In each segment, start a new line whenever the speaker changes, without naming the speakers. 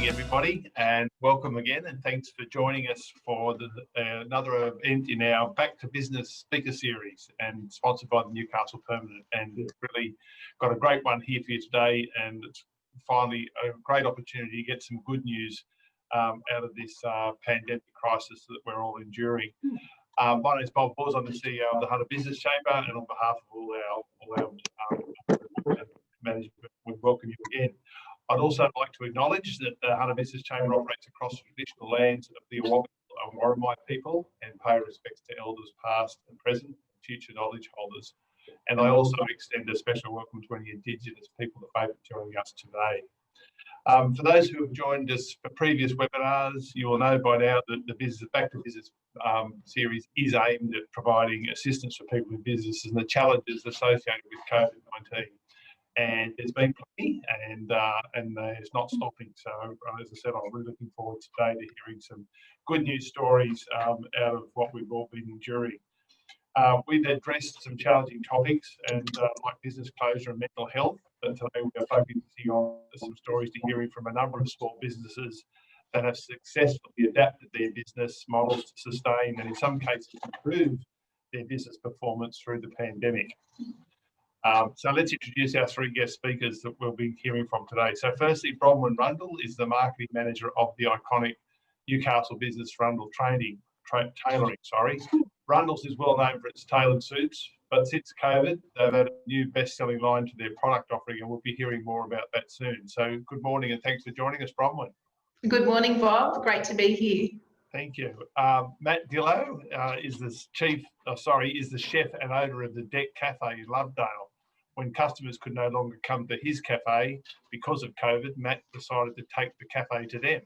everybody, and welcome again, and thanks for joining us for another event in our Back to Business speaker series, and sponsored by the Newcastle Permanent. And it's really got a great one here for you today, and it's finally a great opportunity to get some good news out of this pandemic crisis that we're all enduring. My name is Bob Bors. I'm the CEO of the Hunter Business Chamber, and on behalf of all our management, we welcome you again. I'd also like to acknowledge that the Hunter Business Chamber operates across the traditional lands of the Awabakal and Warramai people, and pay respects to elders past and present and future knowledge holders. And I also extend a special welcome to any Indigenous people that may be joining us today. For those who have joined us for previous webinars, you will know by now that the Back to Business series is aimed at providing assistance for people in businesses and the challenges associated with COVID-19. And there's been plenty, and it's not stopping. So, as I said, I'm really looking forward today to hearing some good news stories out of what we've all been enduring. We've addressed some challenging topics, and like business closure and mental health, but today we're focusing on some stories to hearing from a number of small businesses that have successfully adapted their business models to sustain and in some cases improve their business performance through the pandemic. So let's introduce our three guest speakers that we'll be hearing from today. So firstly, Bronwyn Rundle is the marketing manager of the iconic Newcastle business Rundle Tailoring. Rundles is well known for its tailored suits, but since COVID, they've added a new best-selling line to their product offering, and we'll be hearing more about that soon. So good morning, and thanks for joining us, Bronwyn.
Good morning, Bob. Great to be here.
Thank you. Matt Dillow is the chef and owner of the Deck Cafe in Lovedale. When customers could no longer come to his cafe because of COVID, Matt decided to take the cafe to them.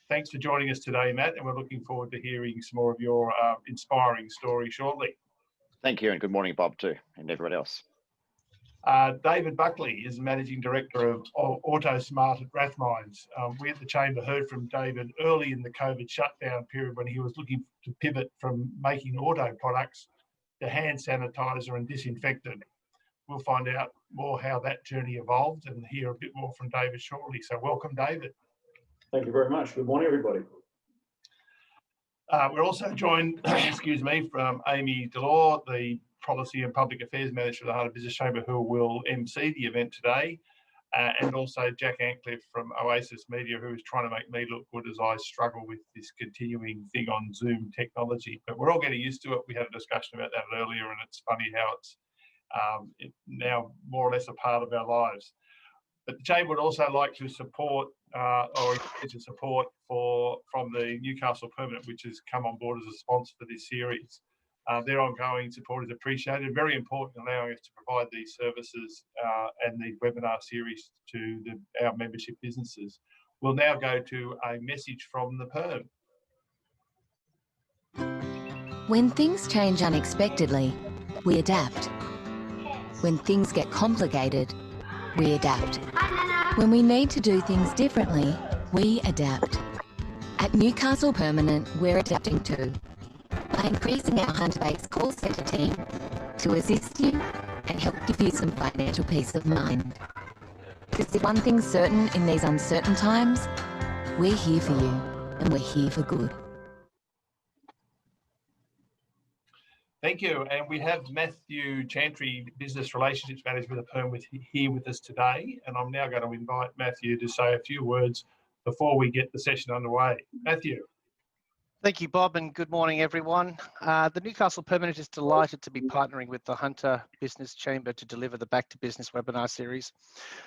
Thanks for joining us today, Matt, and we're looking forward to hearing some more of your inspiring story shortly.
Thank you, and good morning, Bob, too, and everyone else.
David Buckley is Managing Director of Autosmart at Rathmines. We at the Chamber heard from David early in the COVID shutdown period when he was looking to pivot from making auto products to hand sanitizer and disinfectant. We'll find out more how that journey evolved and hear a bit more from David shortly. So welcome, David.
Thank you very much. Good morning, everybody.
We're also joined, from Matt Dillow, the Policy and Public Affairs Manager of the Hunter Business Chamber, who will MC the event today, and also Jack Ancliffe from Oasis Media, who is trying to make me look good as I struggle with this continuing thing on Zoom technology. But we're all getting used to it. We had a discussion about that earlier, and it's funny how it's now more or less a part of our lives. But the Chamber would also like to support from the Newcastle Permanent, which has come on board as a sponsor for this series. Their ongoing support is appreciated, very important, allowing us to provide these services and these webinar series to our membership businesses. We'll now go to a message from the Perm.
When things change unexpectedly, we adapt. When things get complicated, we adapt. When we need to do things differently, we adapt. At Newcastle Permanent, we're adapting too, by increasing our Hunter-based call centre team to assist you and help give you some financial peace of mind. Because if one thing's certain in these uncertain times, we're here for you, and we're here for good.
Thank you. And we have Matthew Chantry, Business Relationships Manager with the Perm, here with us today. And I'm now going to invite Matthew to say a few words before we get the session underway. Matthew.
Thank you, Bob, and good morning, everyone. The Newcastle Permanent is delighted to be partnering with the Hunter Business Chamber to deliver the Back to Business webinar series.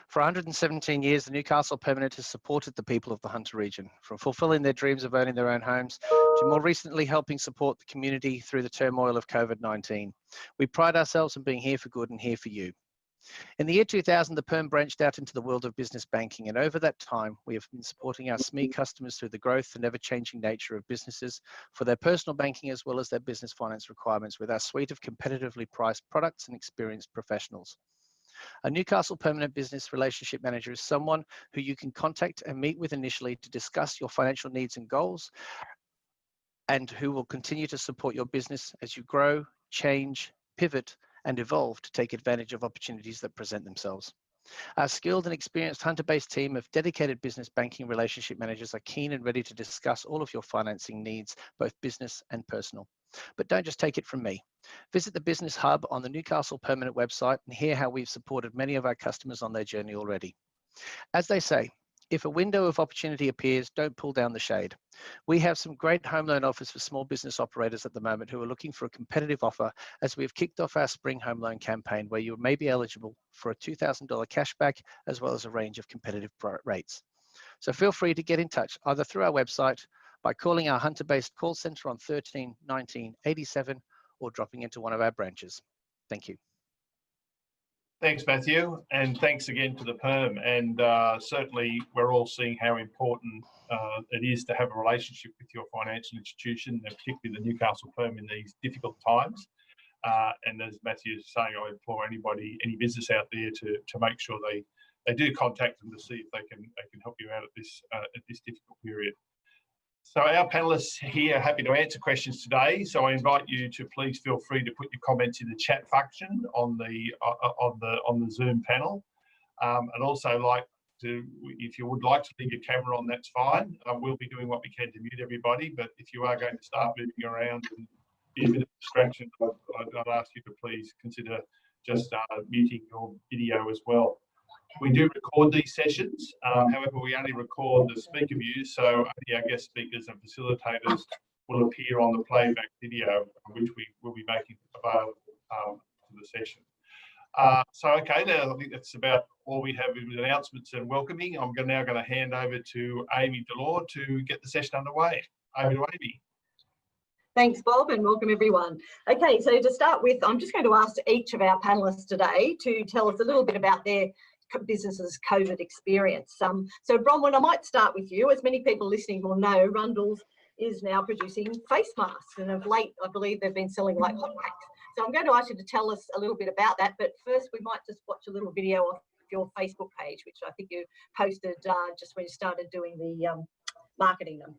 For 117 years, the Newcastle Permanent has supported the people of the Hunter region, from fulfilling their dreams of owning their own homes to more recently helping support the community through the turmoil of COVID-19. We pride ourselves on being here for good and here for you. In the year 2000, the Perm branched out into the world of business banking, and over that time, we have been supporting our SME customers through the growth and ever-changing nature of businesses for their personal banking as well as their business finance requirements with our suite of competitively priced products and experienced professionals. A Newcastle Permanent Business Relationship Manager is someone who you can contact and meet with initially to discuss your financial needs and goals, and who will continue to support your business as you grow, change, pivot, and evolve to take advantage of opportunities that present themselves. Our skilled and experienced Hunter-based team of dedicated business banking relationship managers are keen and ready to discuss all of your financing needs, both business and personal. But don't just take it from me. Visit the Business Hub on the Newcastle Permanent website and hear how we've supported many of our customers on their journey already. As they say, if a window of opportunity appears, don't pull down the shade. We have some great home loan offers for small business operators at the moment who are looking for a competitive offer, as we have kicked off our spring home loan campaign where you may be eligible for a $2,000 cashback as well as a range of competitive rates. So feel free to get in touch either through our website, by calling our Hunter-based call centre on 13 19 87 or dropping into one of our branches. Thank you.
Thanks, Matthew, and thanks again to the Perm. And certainly we're all seeing how important it is to have a relationship with your financial institution, and particularly the Newcastle Perm in these difficult times. And as Matthew is saying, I implore anybody, any business out there to make sure they do contact them to see if they can help you out at this difficult period. So our panellists here are happy to answer questions today. So I invite you to please feel free to put your comments in the chat function on the Zoom panel. And also if you would like to leave your camera on, that's fine. We'll be doing what we can to mute everybody, but if you are going to start moving around and be a bit of a distraction, I'd ask you to please consider just muting your video as well. We do record these sessions, however, we only record the speaker views, so only our guest speakers and facilitators will appear on the playback video, which we will be making available to the session. Okay, now I think that's about all we have with announcements and welcoming. I'm now going to hand over to Matt Dillow to get the session underway. Over to Amy.
Thanks, Bob, and welcome everyone. Okay, so to start with, I'm just going to ask each of our panellists today to tell us a little bit about their business's COVID experience. So Bronwyn, I might start with you. As many people listening will know, Rundles is now producing face masks, and of late, I believe they've been selling like hotcakes. So I'm going to ask you to tell us a little bit about that, but first we might just watch a little video off your Facebook page, which I think you posted just when you started doing the marketing them.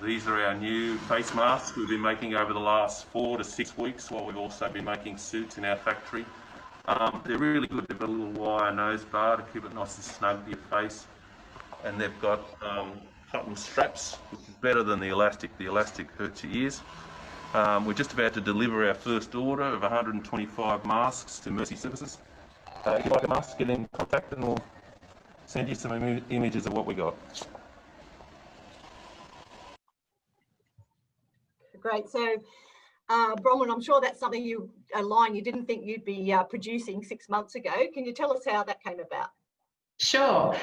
These are our new face masks we've been making over the last 4 to 6 weeks, while we've also been making suits in our factory. They're really good. They've got a little wire nose bar to keep it nice and snug to your face, and they've got cotton straps, which is better than the elastic. The elastic hurts your ears. We're just about to deliver our first order of 125 masks to Mercy Services. If you like a mask, get in contact and we'll send you some images of what we got.
Great. So Bronwyn, I'm sure that's something a line you didn't think you'd be producing 6 months ago. Can you tell us how that came about?
Sure.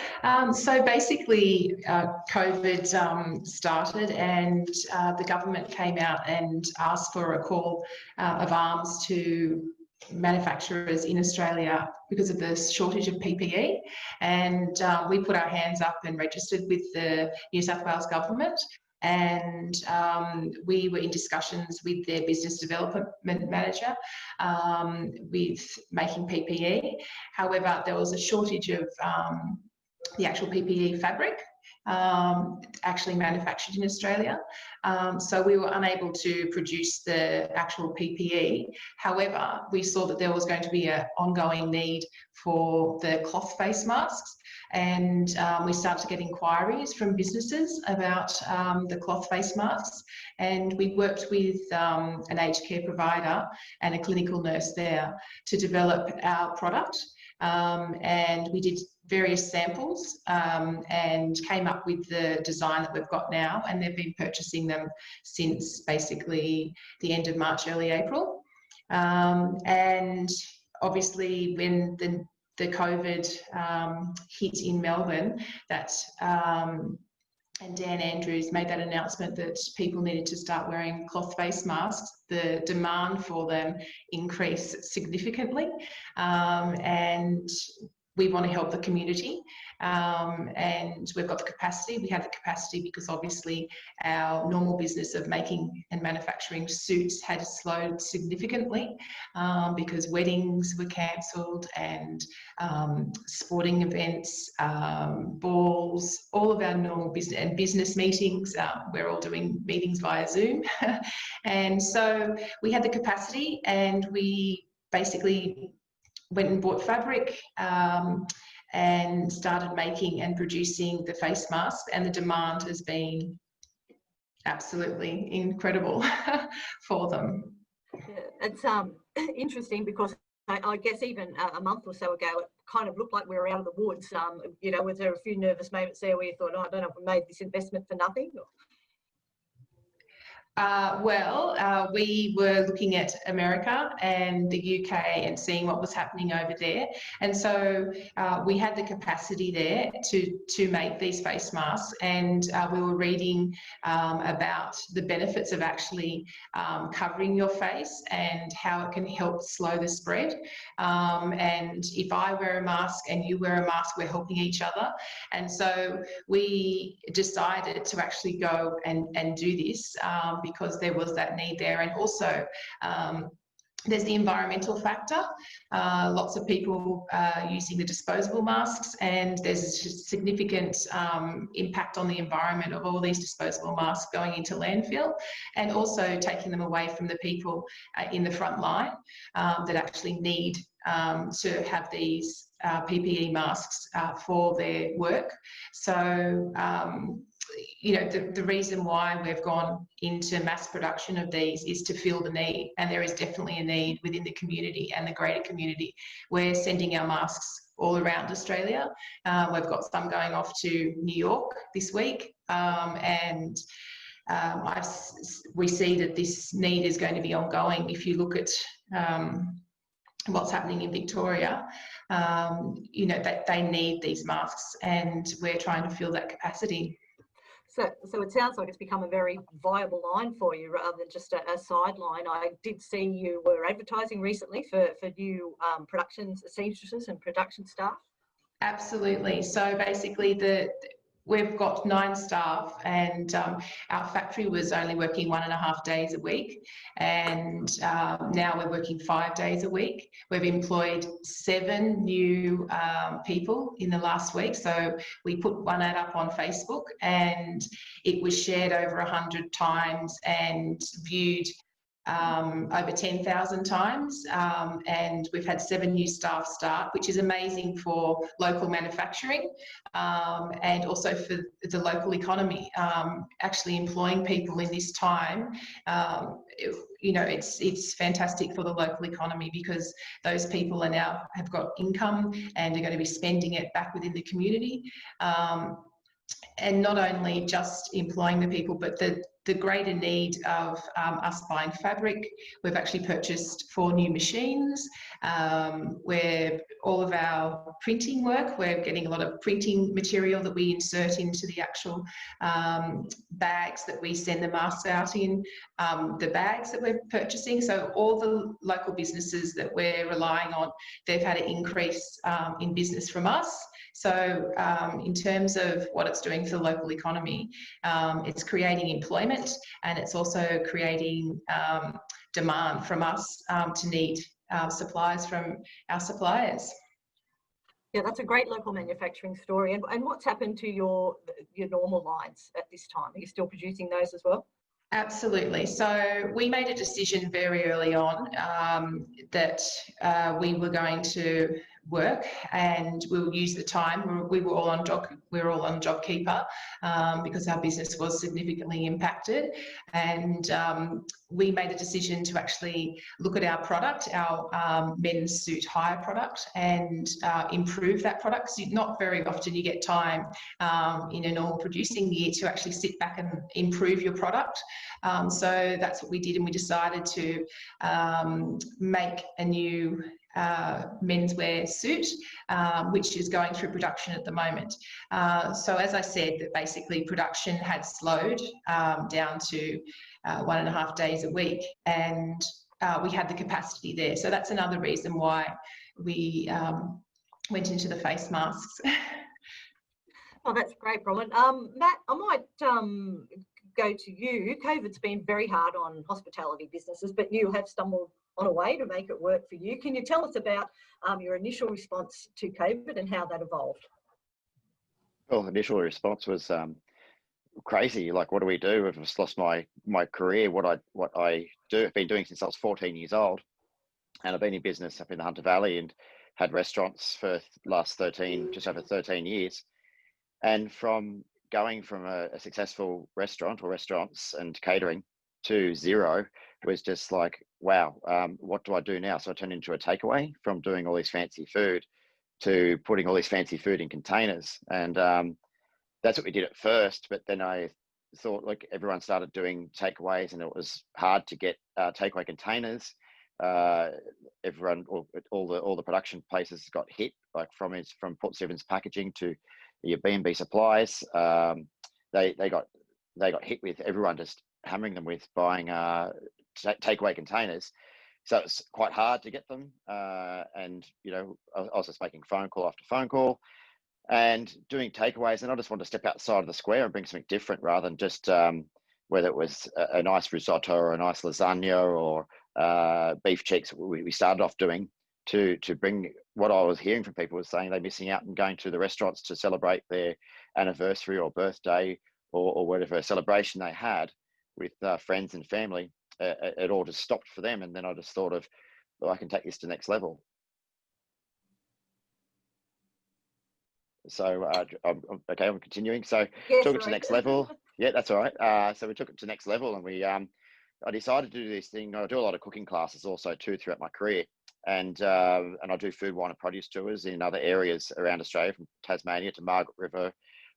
So basically, COVID started, and the government came out and asked for a call of arms to manufacturers in Australia because of the shortage of PPE. And we put our hands up and registered with the New South Wales government. And we were in discussions with their business development manager with making PPE. However, there was a shortage of the actual PPE fabric actually manufactured in Australia. So we were unable to produce the actual PPE. However, we saw that there was going to be an ongoing need for the cloth face masks. And we started to get inquiries from businesses about the cloth face masks, and we worked with an aged care provider and a clinical nurse there to develop our product, and we did various samples and came up with the design that we've got now, and they've been purchasing them since basically the end of March, early April. And obviously when the COVID hit in Melbourne, and Dan Andrews made that announcement that people needed to start wearing cloth face masks, the demand for them increased significantly, and we want to help the community, and we've got the capacity. We have the capacity because obviously our normal business of making and manufacturing suits had slowed significantly because weddings were cancelled and sporting events, balls, all of our normal business meetings. We're all doing meetings via Zoom. And so we had the capacity, and we basically went and bought fabric and started making and producing the face mask, and the demand has been absolutely incredible for them.
Yeah, it's interesting because I guess even a month or so ago, it kind of looked like we were out of the woods. You know, was there a few nervous moments there where you thought, oh, I don't know if we made this investment for nothing?
We were looking at America and the UK and seeing what was happening over there. And so we had the capacity there to make these face masks, and we were reading about the benefits of actually covering your face and how it can help slow the spread. And if I wear a mask and you wear a mask, we're helping each other. And so we decided to actually go and do this because there was that need there. And also there's the environmental factor. Lots of people using the disposable masks, and there's a significant impact on the environment of all these disposable masks going into landfill, and also taking them away from the people in the front line that actually need to have these PPE masks for their work. So you know, the reason why we've gone into mass production of these is to fill the need, and there is definitely a need within the community and the greater community. We're sending our masks all around Australia. We've got some going off to New York this week, and we see that this need is going to be ongoing. If you look at what's happening in Victoria, you know, that they need these masks, and we're trying to fill that capacity.
So it sounds like it's become a very viable line for you rather than just a sideline. I did see you were advertising recently for new productions, seamstresses and production staff.
Absolutely. So basically we've got 9 staff, and our factory was only working 1.5 days a week, and now we're working 5 days a week. We've employed 7 new people in the last week. So we put one ad up on Facebook, and it was shared over 100 times and viewed over 10,000 times, and we've had 7 new staff start, which is amazing for local manufacturing and also for the local economy. Actually employing people in this time, you know, it's fantastic for the local economy, because those people are now have got income and are going to be spending it back within the community. And not only just employing the people, but the greater need of us buying fabric. We've actually purchased 4 new machines where all of our printing work, we're getting a lot of printing material that we insert into the actual bags that we send the masks out in, the bags that we're purchasing. So all the local businesses that we're relying on, they've had an increase in business from us. So in terms of what it's doing for the local economy, it's creating employment, and it's also creating demand from us to need supplies from our suppliers.
Yeah, that's a great local manufacturing story. And what's happened to your normal lines at this time? Are you still producing those as well?
Absolutely. So we made a decision very early on that we were going to work, and we'll use the time. We were all on JobKeeper because our business was significantly impacted, and we made a decision to actually look at our product, our men's suit hire product, and improve that product. Because not very often you get time in a normal producing year to actually sit back and improve your product. So that's what we did, and we decided to make a new menswear suit, which is going through production at the moment. So as I said, that basically production had slowed down to 1.5 days a week, and we had the capacity there. So that's another reason why we went into the face masks.
Oh, that's great, Bronwyn. Matt, I might go to you. COVID's been very hard on hospitality businesses, but you have stumbled on a way to make it work for you. Can you tell us about your initial response to COVID and how that evolved?
Well, the initial response was crazy. Like, what do we do? I've just lost my career. What I do, I've been doing since I was 14 years old. And I've been in business up in the Hunter Valley and had restaurants for last just over 13 years. And from going from a successful restaurant or restaurants and catering to zero was just like, wow, what do I do now? So I turned into a takeaway from doing all this fancy food to putting all this fancy food in containers. And that's what we did at first. But then I thought, like, everyone started doing takeaways and it was hard to get takeaway containers. Everyone, all the production places got hit, like from Port Stephens packaging to your B&B supplies. They got hit with everyone just hammering them with buying takeaway containers. So it's quite hard to get them. And I was just making phone call after phone call and doing takeaways. And I just wanted to step outside of the square and bring something different rather than just whether it was a nice risotto or a nice lasagna or beef cheeks. We started off doing to bring what I was hearing from people was saying they're missing out and going to the restaurants to celebrate their anniversary or birthday or whatever celebration they had with friends and family. It all just stopped for them. And then I just thought of, well, I can take this to the next level. So I'm continuing. So
yes,
took it to the next level. Yeah, that's all right. So we took it to the next level, and I decided to do this thing. I do a lot of cooking classes also too throughout my career, and I do food, wine, and produce tours in other areas around Australia, from Tasmania to Margaret River.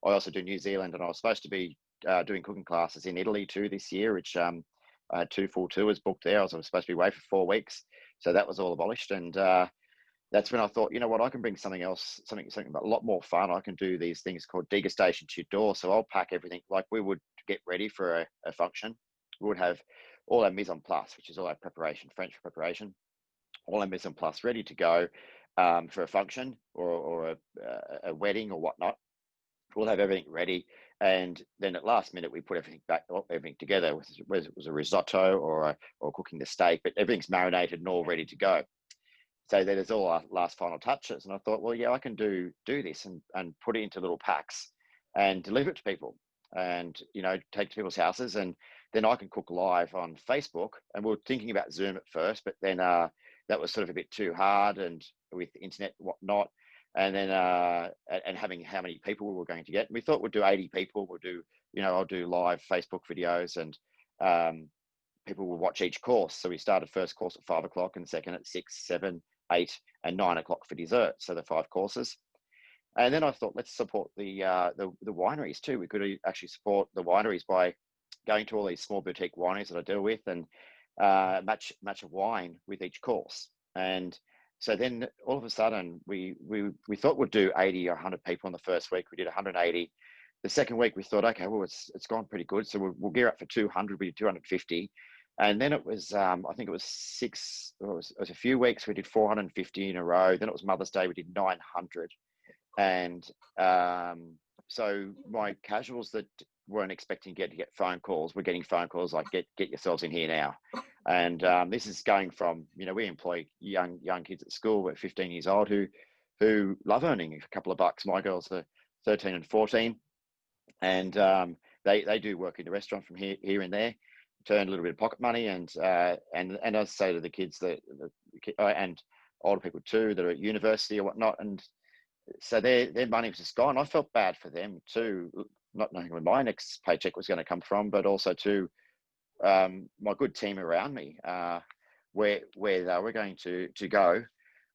I also do New Zealand, and I was supposed to be doing cooking classes in Italy too this year, which I had 2 full tours booked there. I was supposed to be away for 4 weeks, so that was all abolished. And that's when I thought, you know what, I can bring something else, something a lot more fun. I can do these things called degustation to your door. So I'll pack everything like we would get ready for a function. We would have all our mise en place, which is all our preparation, French preparation, all our mise en place ready to go for a function or a wedding or whatnot. We'll have everything ready. And then at last minute, we put everything together, whether it was a risotto or cooking the steak, but everything's marinated and all ready to go. So there's all our last final touches. And I thought, well, yeah, I can do this and put it into little packs and deliver it to people and, take to people's houses. And then I can cook live on Facebook. And we were thinking about Zoom at first, but then that was sort of a bit too hard and with the internet and whatnot. And then and having how many people we were going to get. And we thought we'd do 80 people. We'll do, I'll do live Facebook videos and people will watch each course. So we started first course at 5 o'clock and second at 6, 7, 8 and 9 o'clock for dessert. So the 5 courses. And then I thought, let's support the wineries too. We could actually support the wineries by going to all these small boutique wineries that I deal with and match a wine with each course. And so then all of a sudden we thought we'd do 80 or 100 people in the first week. We did 180. The second week we thought, okay, well, it's gone pretty good. So we'll gear up for 200. We did 250. And then it was, I think it was a few weeks. We did 450 in a row. Then it was Mother's Day. We did 900. And so my casuals that weren't expecting to get phone calls, we're getting phone calls like, get yourselves in here now. And this is going from, we employ young kids at school at 15 years old who love earning a couple of bucks. My girls are 13 and 14. And they do work in the restaurant from here and there. Turn a little bit of pocket money and I say to the kids and older people too that are at university or whatnot, and so their money was just gone. I felt bad for them too, not knowing where my next paycheck was going to come from, but also to my good team around me where they were going to go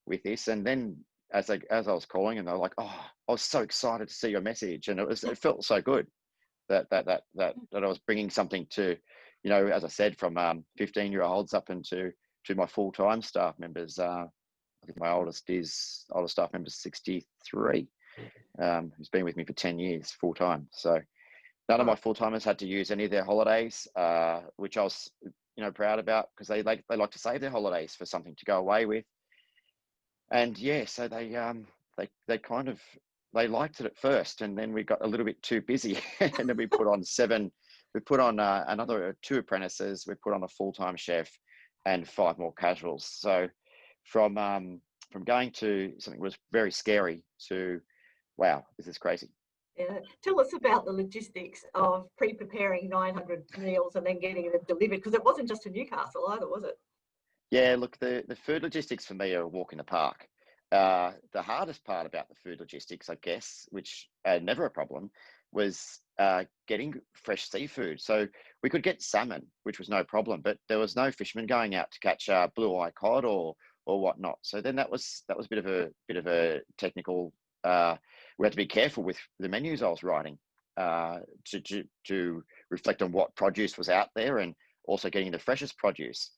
with this. And then as I was calling and they were like, oh, I was so excited to see your message, and it felt so good that I was bringing something to, as I said, from 15-year-olds up into my full-time staff members. I think my oldest staff member is 63, who's been with me for 10 years full-time. So none of my full-timers had to use any of their holidays, which I was, proud about, because they like to save their holidays for something to go away with. And yeah, so they kind of, they liked it at first, and then we got a little bit too busy, and then we put on another 2 apprentices. We put on a full-time chef and 5 more casuals. So from going to something that was very scary to, wow, this is crazy.
Yeah. Tell us about the logistics of pre-preparing 900 meals and then getting them delivered, because it wasn't just to Newcastle either, was it?
Yeah, look, the food logistics for me are a walk in the park. The hardest part about the food logistics, I guess, which never a problem, was getting fresh seafood. So we could get salmon, which was no problem, but there was no fishermen going out to catch blue-eye cod or whatnot. So then that was a bit of a technical. We had to be careful with the menus I was writing to reflect on what produce was out there and also getting the freshest produce.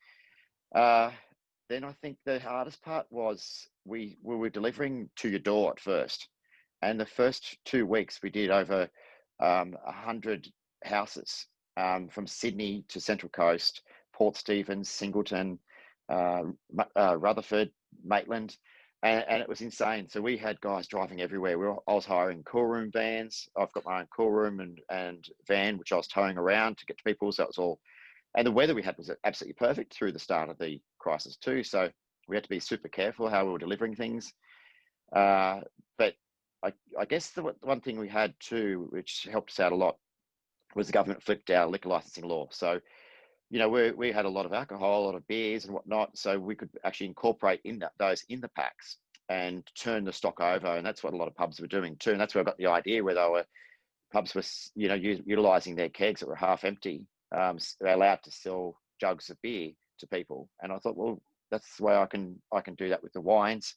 Then I think the hardest part was we were delivering to your door at first. And the first 2 weeks we did over 100 houses from Sydney to Central Coast, Port Stephens, Singleton, Rutherford, Maitland, and it was insane. So we had guys driving everywhere. I was hiring cool room vans. I've got my own cool room and van, which I was towing around to get to people. So it was all, and the weather we had was absolutely perfect through the start of the crisis too. So we had to be super careful how we were delivering things. But I guess the one thing we had too, which helped us out a lot, was the government flipped our liquor licensing law. So, you know, we had a lot of alcohol, a lot of beers and whatnot, so we could actually incorporate those in the packs and turn the stock over, and that's what a lot of pubs were doing too. And that's where I got the idea, where pubs were, you know, utilising their kegs that were half empty. They're allowed to sell jugs of beer to people, and I thought, well, that's the way I can do that with the wines.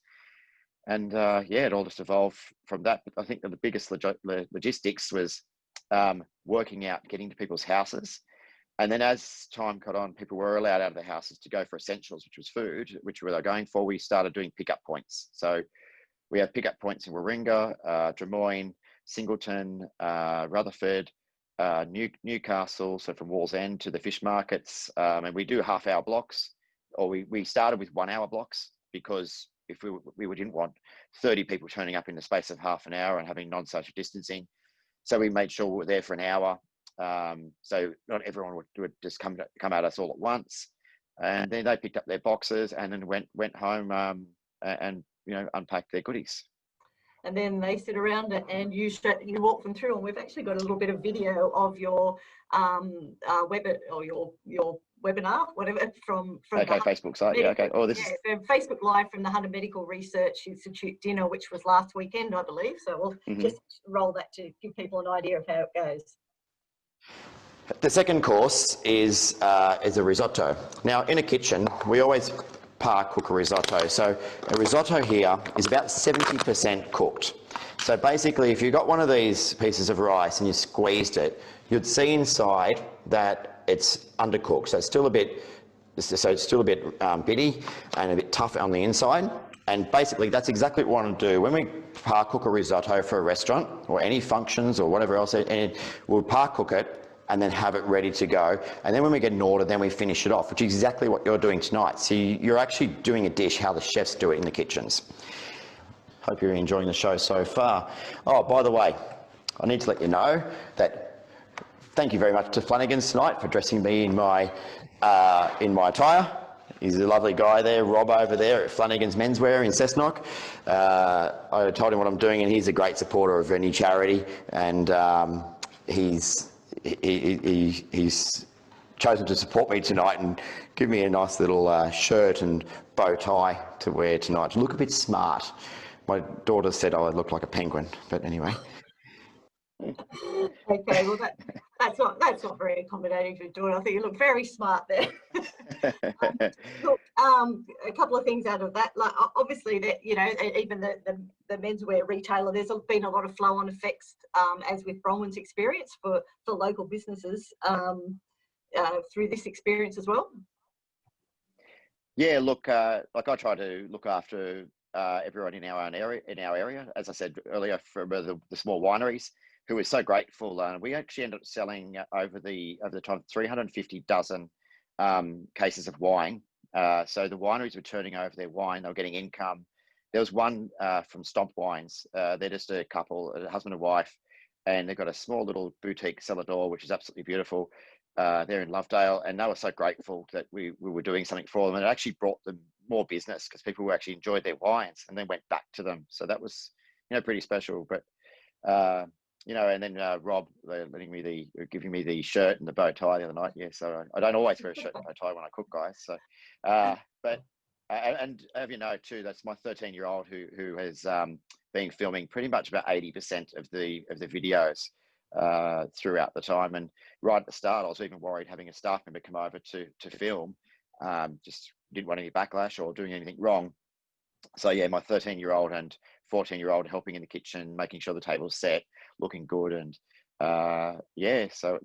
And yeah, it all just evolved from that. But I think that the biggest logistics was working out getting to people's houses. And then as time got on, people were allowed out of their houses to go for essentials, which was food, which we were going for. We started doing pickup points. So we have pickup points in Warringah, Drummoyne, Singleton, Rutherford, Newcastle, so from Wallsend to the fish markets. And we do half-hour blocks, or we started with 1 hour blocks, because if we didn't want 30 people turning up in the space of half an hour and having non-social distancing. So we made sure we were there for an hour. So not everyone would just come at us all at once. And then they picked up their boxes and then went home and, you know, unpacked their goodies.
And then they sit around and you walk them through. And we've actually got a little bit of video of your your webinar, whatever, from
okay, Facebook site. Yeah, okay. Oh,
is Facebook Live from the Hunter Medical Research Institute dinner, which was last weekend, I believe. So we'll just roll that to give people an idea of how it goes.
The second course is a risotto. Now, in a kitchen, we always cook a risotto. So a risotto here is about 70% cooked. So basically, if you got one of these pieces of rice and you squeezed it, you'd see inside that it's undercooked. So it's still a bit bitty and a bit tough on the inside. And basically, that's exactly what we want to do. When we cook a risotto for a restaurant or any functions or whatever else, and we'll cook it and then have it ready to go. And then when we get an order, then we finish it off, which is exactly what you're doing tonight. So you're actually doing a dish how the chefs do it in the kitchens. Hope you're enjoying the show so far. Oh, by the way, I need to let you know that thank you very much to Flanagan's tonight for dressing me in my attire. He's a lovely guy there, Rob over there at Flanagan's Menswear in Cessnock. I told him what I'm doing, and he's a great supporter of any charity, and he's chosen to support me tonight and give me a nice little shirt and bow tie to wear tonight to look a bit smart. My daughter said I look like a penguin, but anyway.
Okay, well that's not very accommodating to your daughter. I think you look very smart there. Look, a couple of things out of that. Like obviously that, you know, even the menswear retailer, there's been a lot of flow-on effects, as with Bronwyn's experience for local businesses through this experience as well.
Yeah, look, like I try to look after everyone in our own area. As I said earlier, for the small wineries, who were so grateful. We actually ended up selling over the time 350 dozen cases of wine. So the wineries were turning over their wine; they were getting income. There was one from Stomp Wines. They're just a couple, a husband and wife, and they've got a small little boutique cellar door, which is absolutely beautiful. They're in Lovedale, and they were so grateful that we were doing something for them, and it actually brought them more business because people who actually enjoyed their wines and then went back to them. So that was, you know, pretty special. But and then Rob giving me the shirt and the bow tie the other night. Yeah, so I don't always wear a shirt and bow tie when I cook, guys. So, but and have you know too, that's my 13-year-old who has been filming pretty much about 80% of the videos throughout the time. And right at the start, I was even worried having a staff member come over to film. Just didn't want any backlash or doing anything wrong. So yeah, my 13-year-old and 14-year-old helping in the kitchen, making sure the table's set, looking good, and so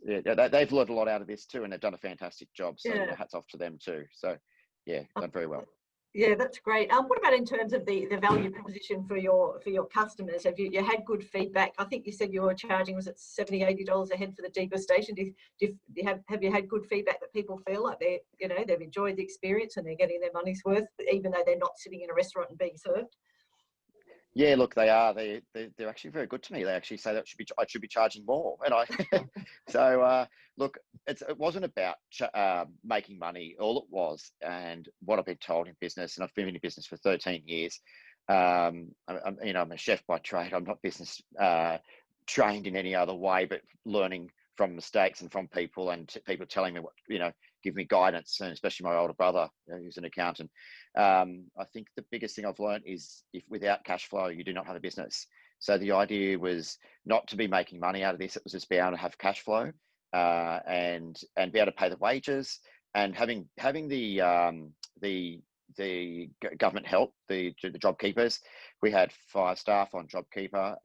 they've learned a lot out of this too, and they've done a fantastic job. So hats off to them too. So yeah, done very well.
Yeah, that's great. What about in terms of the value proposition for your customers? Have you had good feedback? I think you said you were charging, was it $70-$80 a head for the degustation? Have you had good feedback that people feel like they've enjoyed the experience and they're getting their money's worth, even though they're not sitting in a restaurant and being served?
Yeah, look, they are. They're actually very good to me. They actually say that I should be charging more, and I. So look, it wasn't about making money. All it was, and what I've been told in business, and I've been in business for 13 years. I'm a chef by trade. I'm not business trained in any other way, but learning from mistakes and from people, and people telling me what give me guidance, and especially my older brother, who's an accountant. I think the biggest thing I've learned is if without cash flow, you do not have a business. So the idea was not to be making money out of this. It was just be able to have cash flow and be able to pay the wages, and having the government help, the job keepers. We had 5 staff on JobKeeper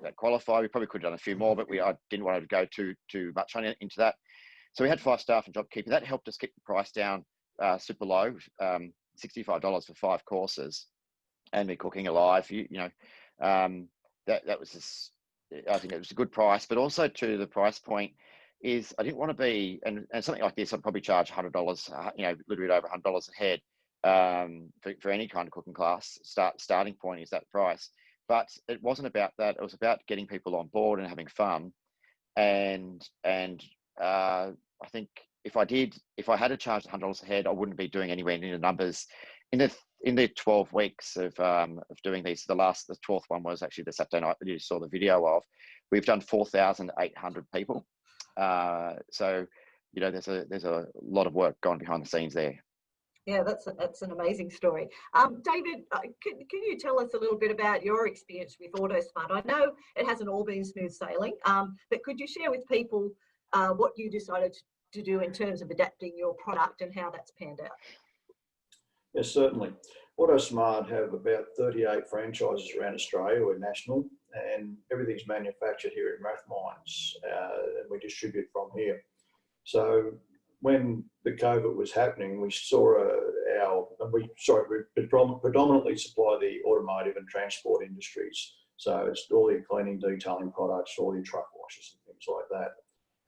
that qualify. We probably could have done a few more, but I didn't want to go too much into that. So we had 5 staff on JobKeeper. That helped us keep the price down super low, $65 for 5 courses, and me cooking alive. That was just, I think it was a good price, but also to the price point is I didn't want to be, and something like this, I'd probably charge $100, a little bit over $100 a head for any kind of cooking class. Starting point is that price, but it wasn't about that. It was about getting people on board and having fun, and I think if I had to charge $100 a head, I wouldn't be doing anywhere near the numbers. In the 12 weeks of doing these, the 12th one was actually the Saturday night that you saw the video of. We've done 4,800 people. So there's a lot of work going behind the scenes there.
Yeah, that's an amazing story. David, can you tell us a little bit about your experience with Autosmart? I know it hasn't all been smooth sailing, but could you share with people what you decided to do in terms of adapting your product and how that's panned out?
Yes, certainly. Autosmart have about 38 franchises around Australia. We're national, and everything's manufactured here in Rathmines, and we distribute from here. So when the COVID was happening, we saw we predominantly supply the automotive and transport industries. So it's all your cleaning, detailing products, all your truck washes and things like that.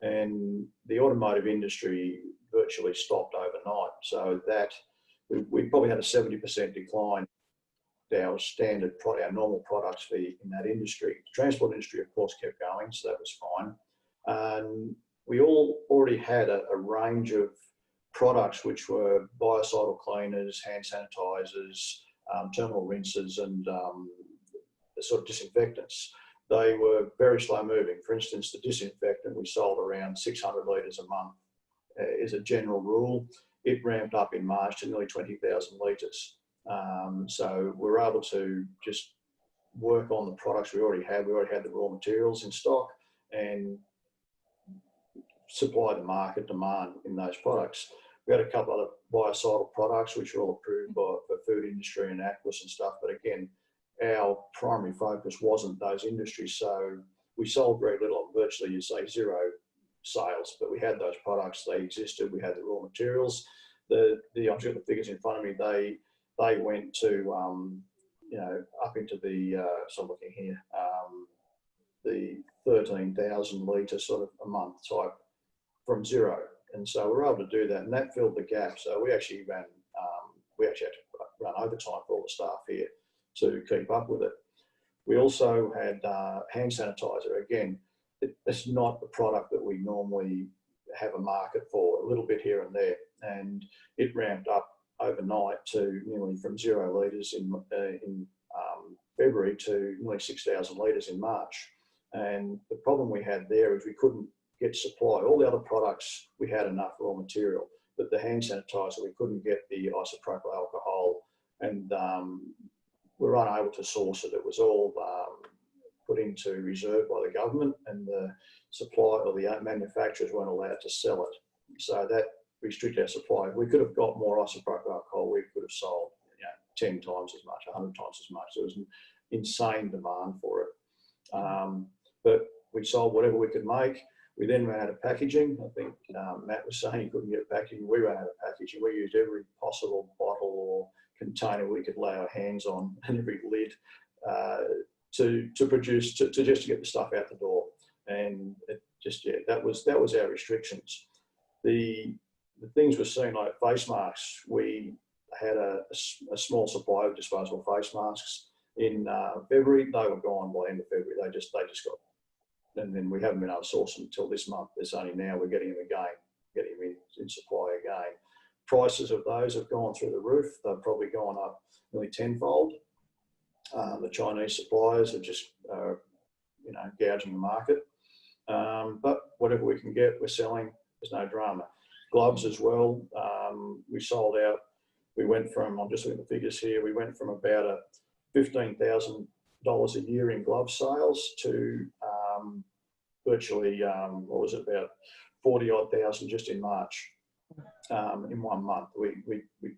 And the automotive industry virtually stopped overnight. So that we probably had a 70% decline our normal products in that industry. The transport industry, of course, kept going, so that was fine. And we already had a range of products which were biocidal cleaners, hand sanitizers, terminal rinses, and sort of disinfectants. They were very slow moving. For instance, the disinfectant we sold around 600 litres a month is a general rule. It ramped up in March to nearly 20,000 litres. So we were able to just work on the products we already had. We already had the raw materials in stock and supply the market demand in those products. We had a couple of biocidal products which were all approved for food industry and aquas and stuff. But again, our primary focus wasn't those industries. So we sold very little, virtually you say zero sales, but we had those products, they existed, we had the raw materials. I've got the figures in front of me, they went to, up into the, so I'm looking here, the 13,000 litre sort of a month type from zero. And so we were able to do that, and that filled the gap. So we actually had to run overtime for all the staff here to keep up with it. We also had hand sanitizer. Again, it's not the product that we normally have a market for, a little bit here and there. And it ramped up overnight to nearly from 0 litres in February to nearly 6,000 litres in March. And the problem we had there is we couldn't get supply. All the other products, we had enough raw material, but the hand sanitizer, we couldn't get the isopropyl alcohol, and we were unable to source it. It was all put into reserve by the government, and the supply or the manufacturers weren't allowed to sell it. So that restricted our supply. If we could have got more isopropyl alcohol, we could have sold 10 times as much, 100 times as much. There was an insane demand for it. But we sold whatever we could make. We then ran out of packaging. I think Matt was saying he couldn't get packaging. We ran out of packaging. We used every possible bottle or container we could lay our hands on, and every lid to produce, to just get the stuff out the door. And it just, that was our restrictions. The things we're seeing, like face masks, we had a small supply of disposable face masks in February. They were gone by the end of February. They just got, and then we haven't been able to source them until this month. It's only now we're getting them again, getting them in supply again. Prices of those have gone through the roof. They've probably gone up nearly tenfold. The Chinese suppliers are just, gouging the market. But whatever we can get, we're selling. There's no drama. Gloves as well. We sold out. We went from, I'm just looking at the figures here, we went from about $15,000 a year in glove sales to virtually, about 40-odd thousand just in March. In 1 month, we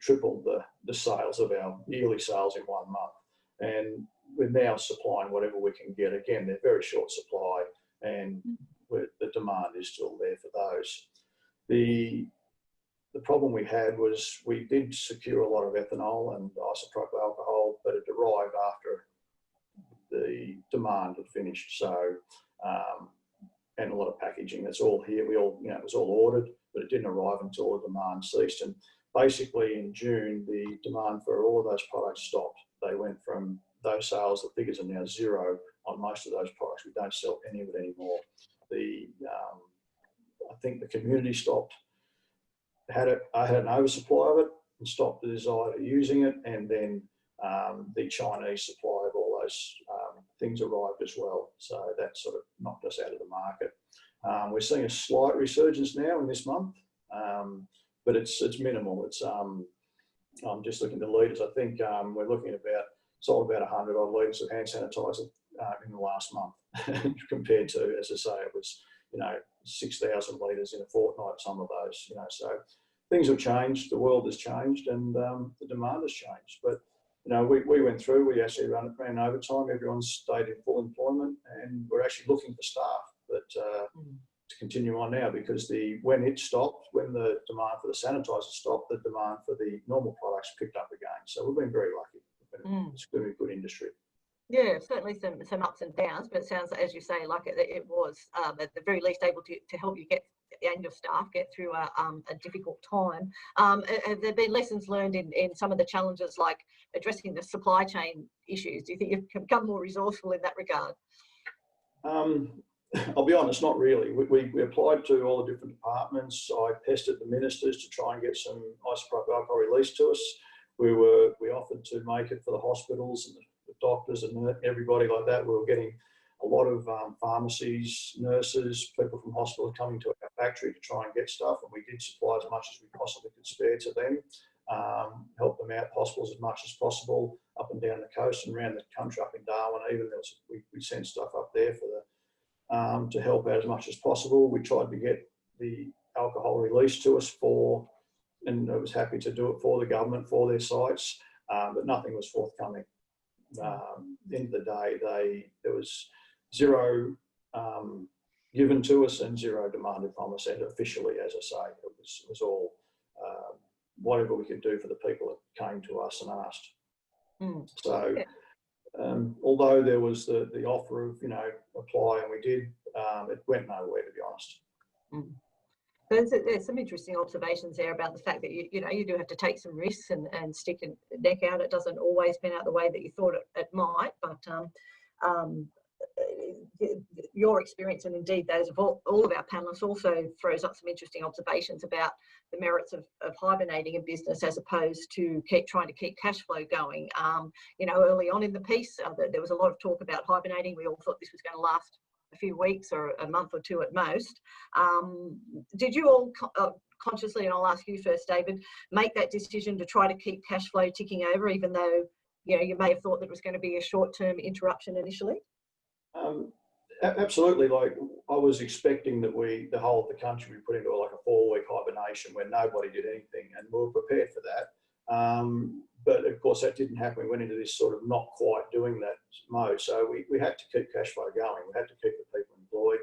tripled the sales of our yearly sales in 1 month, and we're now supplying whatever we can get. Again, they're very short supply, and the demand is still there for those. The problem we had was we did secure a lot of ethanol and isopropyl alcohol, but it arrived after the demand had finished. So, and a lot of packaging. That's all here. It was all ordered, but it didn't arrive until the demand ceased. And basically in June, the demand for all of those products stopped. They went from those sales, the figures are now zero on most of those products. We don't sell any of it anymore. I think the community stopped. I had an oversupply of it and stopped the desire to using it, and then the Chinese supply of all those things arrived as well. So that sort of knocked us out of the market. We're seeing a slight resurgence now in this month, but it's minimal. It's I'm just looking at the litres. I think we're looking at sold about 100 odd litres of hand sanitizer in the last month, compared to, as I say, it was 6,000 litres in a fortnight. Some of those, so things have changed. The world has changed, and the demand has changed. But we went through. We actually ran overtime. Everyone stayed in full employment, and we're actually looking for staff. But to continue on now, because when the demand for the sanitizer stopped, the demand for the normal products picked up again. So we've been very lucky. It's going to be a good industry. Yeah,
certainly some ups and downs, but it sounds, as you say, like it was at the very least able to help you and your staff get through a difficult time. Have there been lessons learned in some of the challenges, like addressing the supply chain issues? Do you think you've become more resourceful in that regard?
I'll be honest, not really. We applied to all the different departments. I pestered the ministers to try and get some isopropyl alcohol released to us. We offered to make it for the hospitals and the doctors and everybody like that. We were getting a lot of pharmacies, nurses, people from hospitals coming to our factory to try and get stuff, and we did supply as much as we possibly could spare to them, help them out, hospitals as much as possible, up and down the coast and around the country, up in Darwin even. We sent stuff up there to help out as much as possible. We tried to get the alcohol released to us and I was happy to do it for the government, for their sites, but nothing was forthcoming. At the end of the day, there was zero given to us and zero demanded from us, and officially, as I say, it was all whatever we could do for the people that came to us and asked. So although there was the offer of apply, and we did, it went nowhere, to be honest.
There's some interesting observations there about the fact that you do have to take some risks and stick your neck out. It doesn't always pan out the way that you thought it might, but your experience, and indeed those of all of our panelists, also throws up some interesting observations about the merits of hibernating a business as opposed to trying to keep cash flow going. Early on in the piece, there was a lot of talk about hibernating. We all thought this was going to last a few weeks or a month or two at most. Did you all consciously, and I'll ask you first, David, make that decision to try to keep cash flow ticking over, even though you may have thought that it was going to be a short-term interruption initially?
Absolutely. Like, I was expecting that the whole of the country would put into like a 4-week hibernation where nobody did anything, and we were prepared for that. But of course that didn't happen. We went into this sort of not quite doing that mode. So we had to keep cash flow going. We had to keep the people employed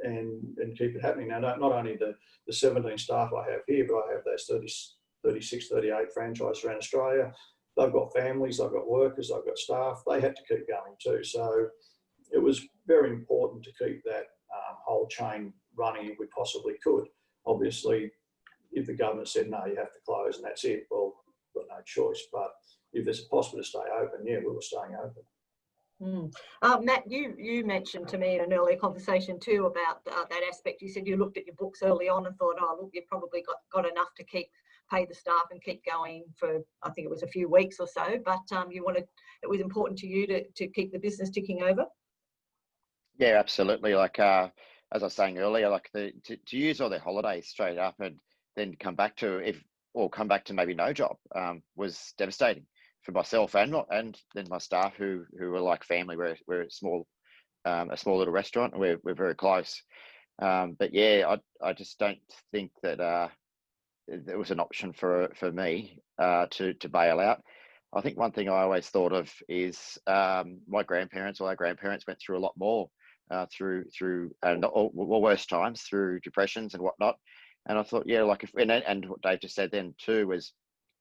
and keep it happening. Now, not only the 17 staff I have here, but I have those 36, 38 franchises around Australia. They've got families, they've got workers, they've got staff. They had to keep going too. So it was very important to keep that whole chain running if we possibly could. Obviously, if the government said, no, you have to close and that's it, well, we've got no choice. But if there's a possibility to stay open, yeah, we were staying open.
Matt, you mentioned to me in an earlier conversation too about that aspect. You said you looked at your books early on and thought, oh, look, you've probably got enough to pay the staff and keep going for, I think it was a few weeks or so, but it was important to you to keep the business ticking over?
Yeah, absolutely. Like, as I was saying earlier, like to use all their holidays straight up and then come back to maybe no job was devastating for myself and then my staff who were like family. We're a small little restaurant and we're very close. But yeah, I just don't think that there was an option for me to bail out. I think one thing I always thought of is my grandparents or our grandparents went through a lot more through worse times, through depressions and whatnot. And I thought, yeah, like and what Dave just said then too was,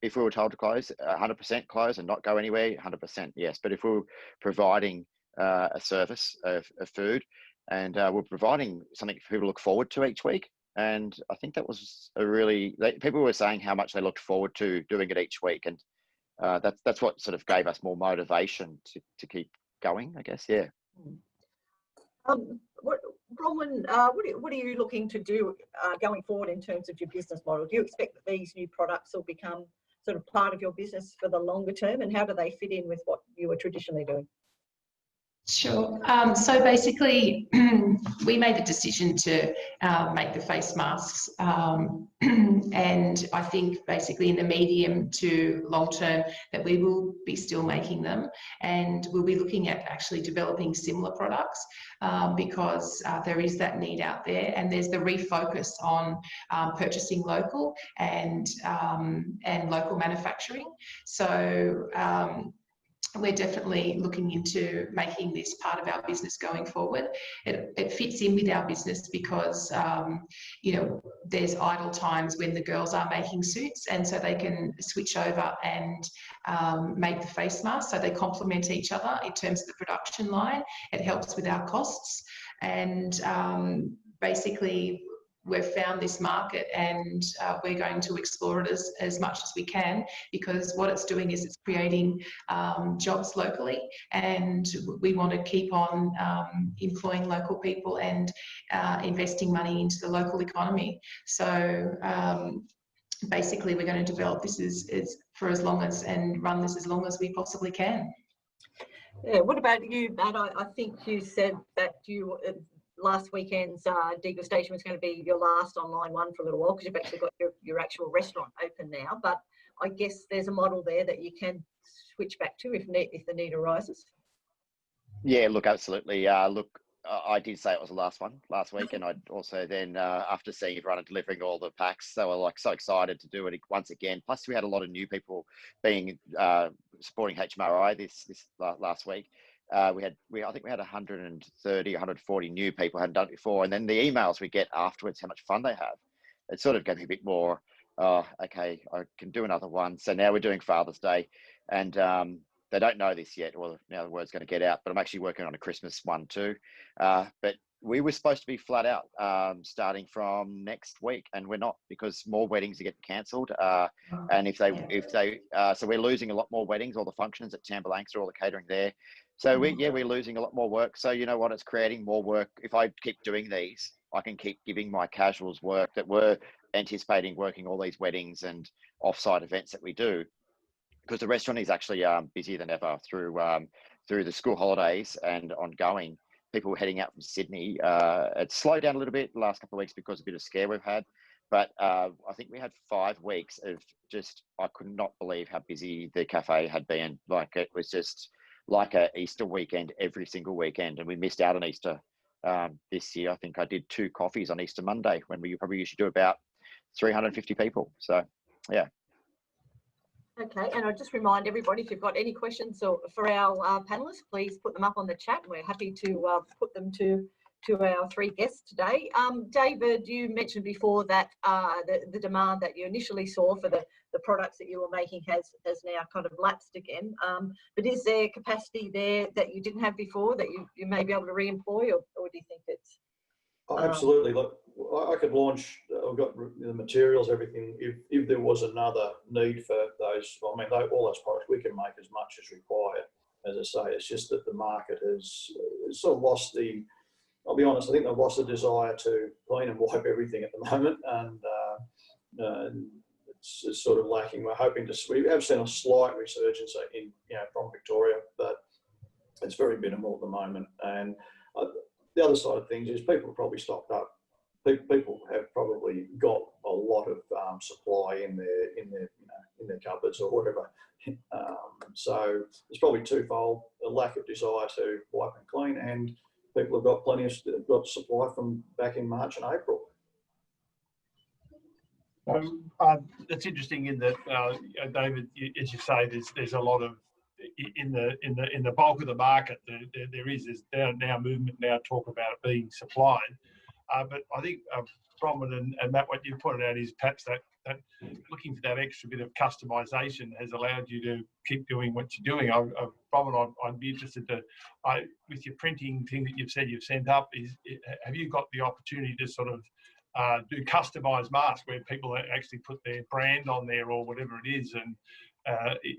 if we were told to close, 100% close and not go anywhere, 100% yes. But if we were providing a service of food and we're providing something for people to look forward to each week, and I think that was people were saying how much they looked forward to doing it each week, and that's what sort of gave us more motivation to keep going, I guess. Yeah.
Bronwyn, what are you looking to do going forward in terms of your business model? Do you expect that these new products will become sort of part of your business for the longer term, and how do they fit in with what you were traditionally doing?
Sure. So basically, we made the decision to make the face masks, and I think basically in the medium to long term that we will be still making them, and we'll be looking at actually developing similar products because there is that need out there, and there's the refocus on purchasing local and local manufacturing. So we're definitely looking into making this part of our business going forward. It fits in with our business because, there's idle times when the girls are making suits, and so they can switch over and make the face mask. So they complement each other in terms of the production line. It helps with our costs, and basically we've found this market, and we're going to explore it as much as we can, because what it's doing is it's creating jobs locally, and we want to keep on employing local people and investing money into the local economy. So basically we're going to develop this for as long as, and run this as long as we possibly can.
Yeah. What about you, Matt? I think you said that you last weekend's degustation was going to be your last online one for a little while, because you've actually got your actual restaurant open now. But I guess there's a model there that you can switch back to if the need arises. Yeah,
look, absolutely. I did say it was the last one last week, and I also then after seeing everyone and delivering all the packs, they were like so excited to do it once again. Plus, we had a lot of new people being supporting HMRI this last week. I think we had 130, 140 new people who hadn't done it before, and then the emails we get afterwards, how much fun they have. It sort of gave me a bit more. Okay, I can do another one. So now we're doing Father's Day, and they don't know this yet. Well, now the word's going to get out, but I'm actually working on a Christmas one too. But we were supposed to be flat out starting from next week, and we're not, because more weddings are getting cancelled. And so we're losing a lot more weddings, all the functions at Tambalanxa, all the catering there. So we're losing a lot more work. So you know what? It's creating more work. If I keep doing these, I can keep giving my casuals work that we're anticipating working all these weddings and off-site events that we do, because the restaurant is actually busier than ever through the school holidays and ongoing. People heading out from Sydney. It's slowed down a little bit the last couple of weeks because of a bit of scare we've had. But I think we had 5 weeks of just, I could not believe how busy the cafe had been. Like, it was just like a Easter weekend every single weekend. And we missed out on Easter this year. I think I did 2 coffees on Easter Monday when we probably usually do about 350 people. So, yeah.
Okay, and I'll just remind everybody, if you've got any questions for our panellists, please put them up on the chat. We're happy to put them to our 3 guests today. David, you mentioned before that the demand that you initially saw for the products that you were making has now kind of lapsed again. But is there capacity there that you didn't have before that you may be able to re-employ, or do you think it's...
Absolutely. Look, I could launch, I've got the materials, everything. If there was another need for those, I mean, all those products, we can make as much as required. As I say, it's just that the market has sort of lost I'll be honest, I think they've lost the desire to clean and wipe everything at the moment. And it's sort of lacking. We have seen a slight resurgence from Victoria, but it's very minimal at the moment. And the other side of things is people have probably stocked up. People have probably got a lot of supply in their cupboards or whatever. So it's probably twofold: a lack of desire to wipe and clean, and people have got got supply from back in March and April.
It's interesting in that, David, as you say, there's a lot of in the bulk of the market. There's now movement, now talk about it being supplied. But I think Bronwyn and Matt, what you pointed out is perhaps that looking for that extra bit of customisation has allowed you to keep doing what you're doing. Bronwyn, I'd be interested to, with your printing thing that you've said you've sent up, have you got the opportunity to sort of do customised masks where people actually put their brand on there or whatever it is? And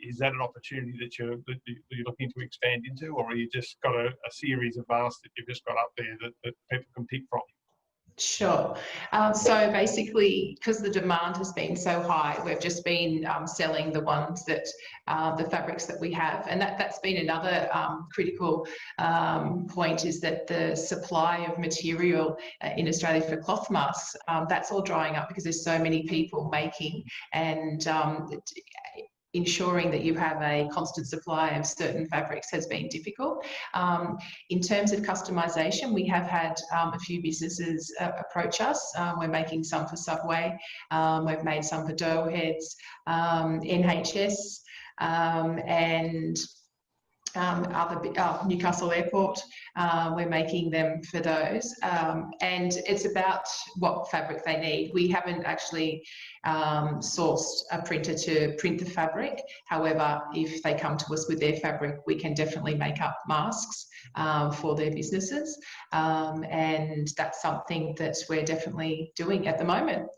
is that an opportunity that you're looking to expand into, or are you just got a series of masks that you've just got up there that people can pick from?
Sure. So basically, because the demand has been so high, we've just been selling the ones that the fabrics that we have, and that's been another critical point, is that the supply of material in Australia for cloth masks, that's all drying up because there's so many people making, and ensuring that you have a constant supply of certain fabrics has been difficult. In terms of customisation, we have had a few businesses approach us. We're making some for Subway, we've made some for Doughheads, NHS, and Newcastle Airport. We're making them for those, and it's about what fabric they need. We haven't actually sourced a printer to print the fabric. However, if they come to us with their fabric, we can definitely make up masks for their businesses, and that's something that we're definitely doing at the moment.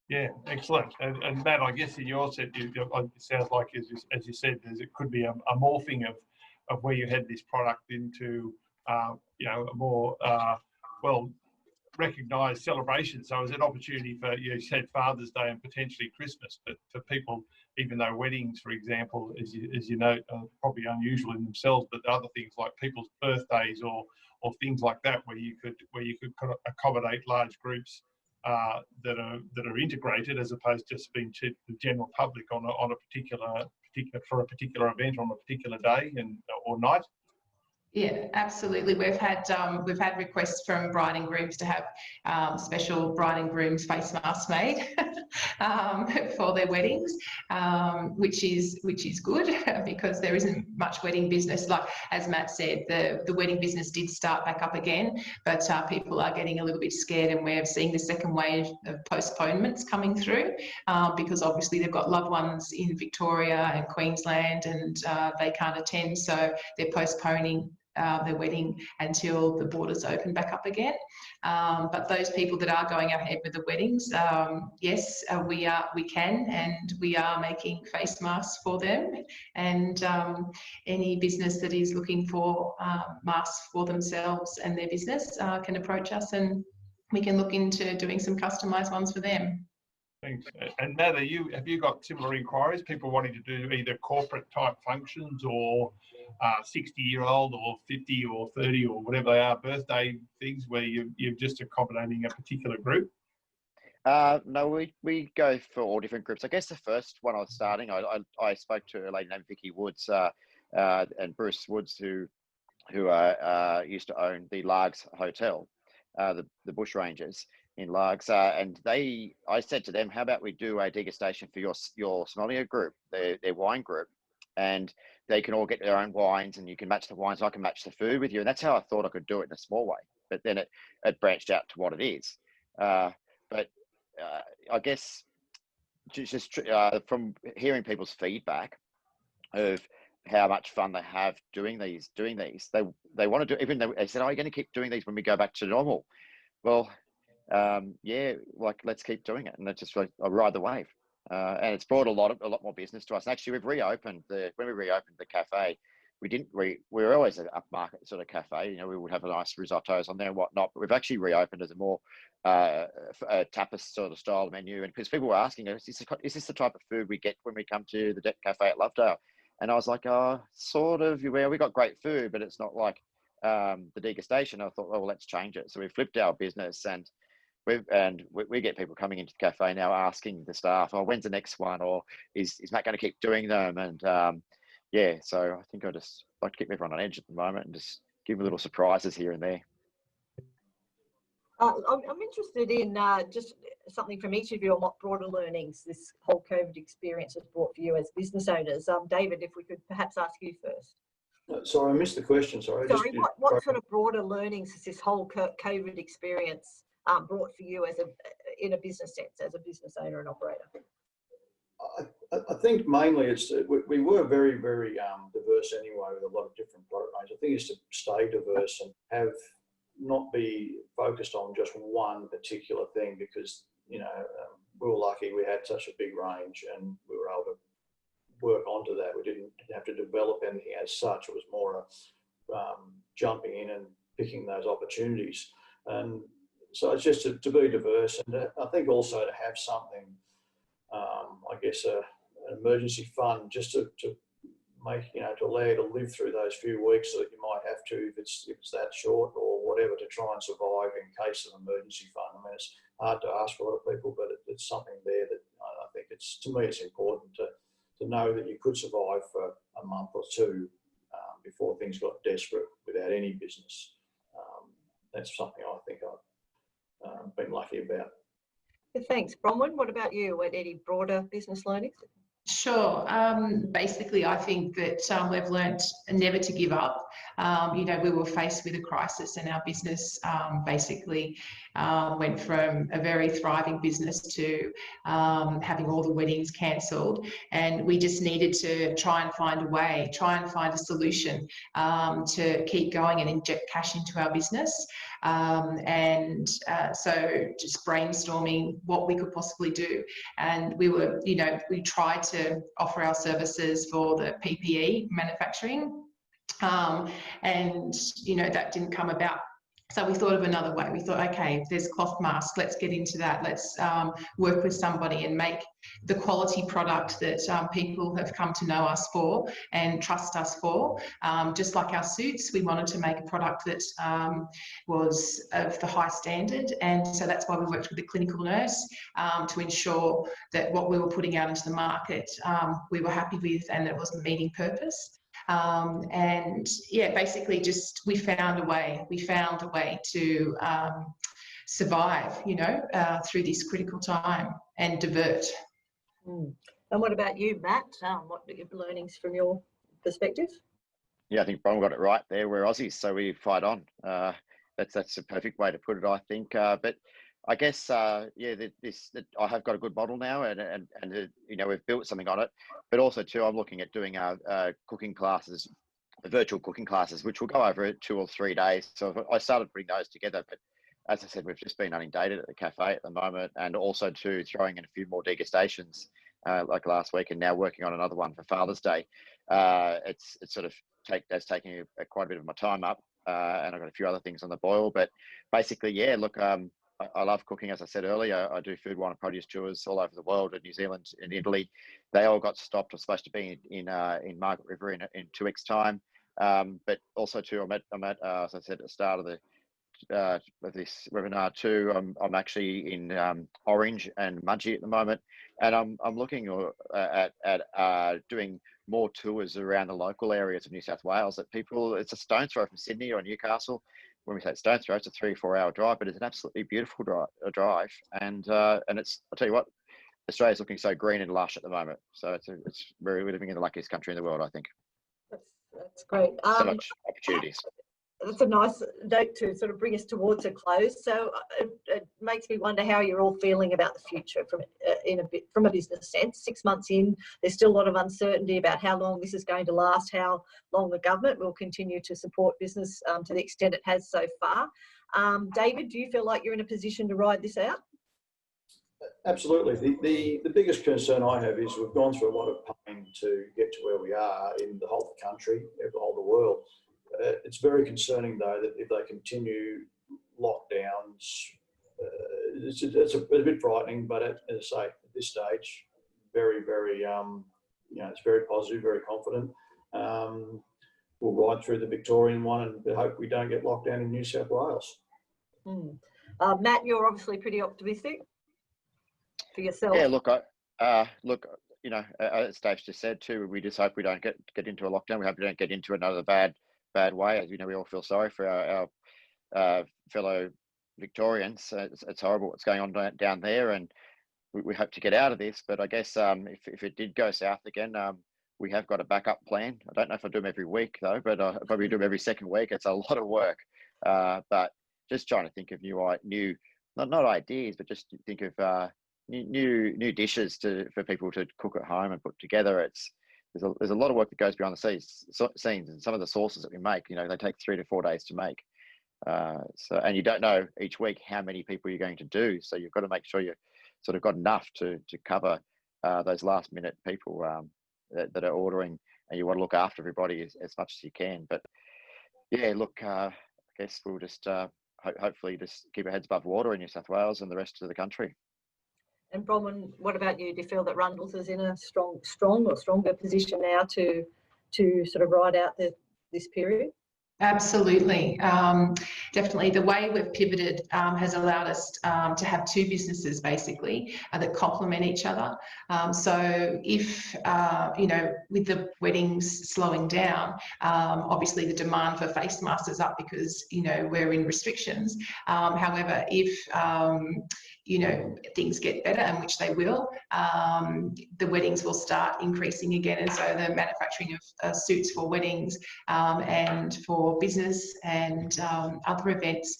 Yeah, excellent. And Matt, I guess in your set, it sounds like, as you said, it could be a morphing of where you had this product into, a more recognised celebration. So is it an opportunity for, you said Father's Day and potentially Christmas, but for people, even though weddings, for example, as you know, are probably unusual in themselves, but other things like people's birthdays or things like that, where you could accommodate large groups that are integrated, as opposed to just being to the general public on a particular event on a particular day or night.
Yeah, absolutely. We've had requests from bride and grooms to have special bride and grooms face masks made for their weddings, which is good because there isn't much wedding business. Like as Matt said, the wedding business did start back up again, but people are getting a little bit scared, and we're seeing the second wave of postponements coming through because obviously they've got loved ones in Victoria and Queensland, and they can't attend, so they're postponing their wedding until the borders open back up again. But those people that are going ahead with the weddings, yes, we can, and we are making face masks for them. And any business that is looking for masks for themselves and their business can approach us, and we can look into doing some customised ones for them.
Thanks. And Matt, have you got similar inquiries? People wanting to do either corporate type functions or 60-year-old or 50 or 30 or whatever they are, birthday things where you're just accommodating a particular group?
No, we go for all different groups. I guess the first one I was starting, I spoke to a lady named Vicky Woods and Bruce Woods, who used to own the Largs Hotel, the Bush Rangers in Largs, and I said to them, how about we do a degustation for your sommelier group, their wine group, and they can all get their own wines, and you can match the wines, I can match the food with you. And that's how I thought I could do it in a small way, but then it branched out to what it is. But I guess just from hearing people's feedback of how much fun they have doing these, they want to do, even though they said, are you going to keep doing these when we go back to normal? Well, yeah, like, let's keep doing it. And it's just like, I ride the wave. And it's brought a lot more business to us. And actually, when we reopened the cafe, we were always an upmarket sort of cafe. You know, we would have a nice risottos on there and whatnot, but we've actually reopened as a more a tapas sort of style menu. And because people were asking us, is this the type of food we get when we come to the cafe at Lovedale? And I was like, oh, sort of. Well, we got great food, but it's not like the degustation. I thought, well, let's change it. So we flipped our business, and we get people coming into the cafe now asking the staff, oh, when's the next one? Or is Matt going to keep doing them? And yeah, so I think I just like to keep everyone on edge at the moment and just give them little surprises here and there.
I'm interested in just something from each of you on what broader learnings this whole COVID experience has brought for you as business owners. David, if we could perhaps ask you first.
Sorry, I missed the question. Sorry.
What sort of broader learnings has this whole COVID experience brought for you in a business sense, as a business owner and operator?
I think mainly it's we were very, very diverse anyway, with a lot of different product range. I think it's to stay diverse and not be focused on just one particular thing, because we were lucky we had such a big range and we were able to work onto that. We didn't have to develop anything as such. It was more jumping in and picking those opportunities. And so it's just to be diverse, and I think also to have something, I guess, an emergency fund, just to make, to allow you to live through those few weeks that you might have to, if it's that short or whatever, to try and survive in case of emergency fund. I mean, it's hard to ask for a lot of people, but it's something there that I think to me it's important to know that you could survive for a month or two before things got desperate without any business. That's something I think I've been lucky about.
Thanks. Bronwyn, what about you? Any broader business learnings?
Sure. Basically, I think that we've learnt never to give up. We were faced with a crisis, and our business basically went from a very thriving business to having all the weddings cancelled. And we just needed to try and find a way, try and find a solution to keep going and inject cash into our business. So just brainstorming what we could possibly do. And we tried to offer our services for the PPE manufacturing. That didn't come about. So we thought of another way. We thought, okay, there's cloth masks, let's get into that. Let's work with somebody and make the quality product that people have come to know us for and trust us for. Just like our suits, we wanted to make a product that was of the high standard. And so that's why we worked with the clinical nurse to ensure that what we were putting out into the market we were happy with and it was meeting purpose. Basically just we found a way to survive, through this critical time and divert.
And what about you, Matt? What are your learnings from your perspective?
Yeah, I think Bron got it right there. We're Aussies, so we fight on. That's a perfect way to put it, I think. But I guess, I have got a good model now, and we've built something on it. But also too, I'm looking at doing cooking classes virtual cooking classes, which will go over 2 or 3 days. So I started putting those together, but as I said, we've just been inundated at the cafe at the moment, and also too throwing in a few more degustations like last week, and now working on another one for Father's Day. It's sort of taking quite a bit of my time up, and I've got a few other things on the boil. But basically, yeah, look, I love cooking. As I said earlier, I do food, wine and produce tours all over the world, in New Zealand, in Italy. They all got stopped. I was supposed to be in Margaret River in 2 weeks' time. But also too, I'm at as I said at the start of this webinar too, I'm actually in Orange and Mudgee at the moment, and I'm looking at doing more tours around the local areas of New South Wales. That people, it's a stone's throw from Sydney or Newcastle. When we say stone's throw, it's a 3 or 4 hour drive, but it's an absolutely beautiful drive, and it's, I'll tell you what, Australia's looking so green and lush at the moment. So we're living in the luckiest country in the world, I think.
That's great.
So much opportunities.
That's a nice note to sort of bring us towards a close. So it makes me wonder how you're all feeling about the future from a business sense. 6 months in, there's still a lot of uncertainty about how long this is going to last, how long the government will continue to support business to the extent it has so far. David, do you feel like you're in a position to ride this out?
Absolutely. The biggest concern I have is we've gone through a lot of pain to get to where we are in the whole country, the whole the world. It's very concerning, though, that if they continue lockdowns, it's a bit frightening. But as I say, at this stage, very, very, it's very positive, very confident. We'll ride through the Victorian one and hope we don't get locked down in New South Wales.
Matt, you're obviously pretty optimistic for yourself.
Yeah, look, as Dave just said too, we just hope we don't get into a lockdown. We hope we don't get into another bad way. As you know, we all feel sorry for our fellow Victorians. It's horrible what's going on down there, and we hope to get out of this. But I guess if it did go south again, we have got a backup plan. I don't know if I do them every week though, but I probably do them every second week. It's a lot of work, but just trying to think of new not ideas, but just think of new dishes for people to cook at home and put together. There's a lot of work that goes behind the scenes, and some of the sauces that we make, they take 3 to 4 days to make. And you don't know each week how many people you're going to do, so you've got to make sure you've sort of got enough to cover those last minute people that are ordering, and you want to look after everybody as much as you can. But yeah, look, I guess we'll just hopefully just keep our heads above water in New South Wales and the rest of the country.
And Bronwyn, what about you? Do you feel that Rundles is in a stronger position now to sort of ride out this period?
Absolutely. Definitely. The way we've pivoted has allowed us to have 2 businesses basically that complement each other. So if, with the weddings slowing down, obviously the demand for face masks is up because, we're in restrictions. However, if, things get better, and which they will, the weddings will start increasing again. And so the manufacturing of suits for weddings and for business and other events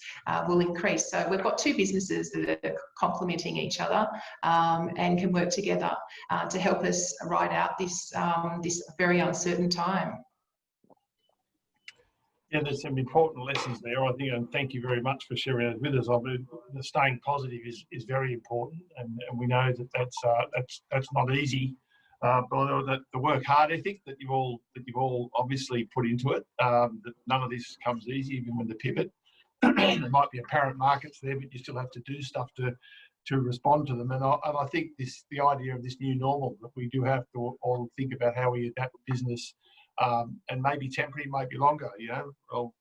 will increase. So we've got 2 businesses that are complementing each other and can work together to help us ride out this very uncertain time.
Yeah, there's some important lessons there, I think, and thank you very much for sharing that with us. I mean, the staying positive is very important, and we know that's not easy. But I know that the work hard ethic that you've all obviously put into it, that none of this comes easy, even with the pivot. There might be apparent markets there, but you still have to do stuff to respond to them. And I think the idea of this new normal, that we do have to all think about how we adapt business. And maybe temporary, maybe longer, Well,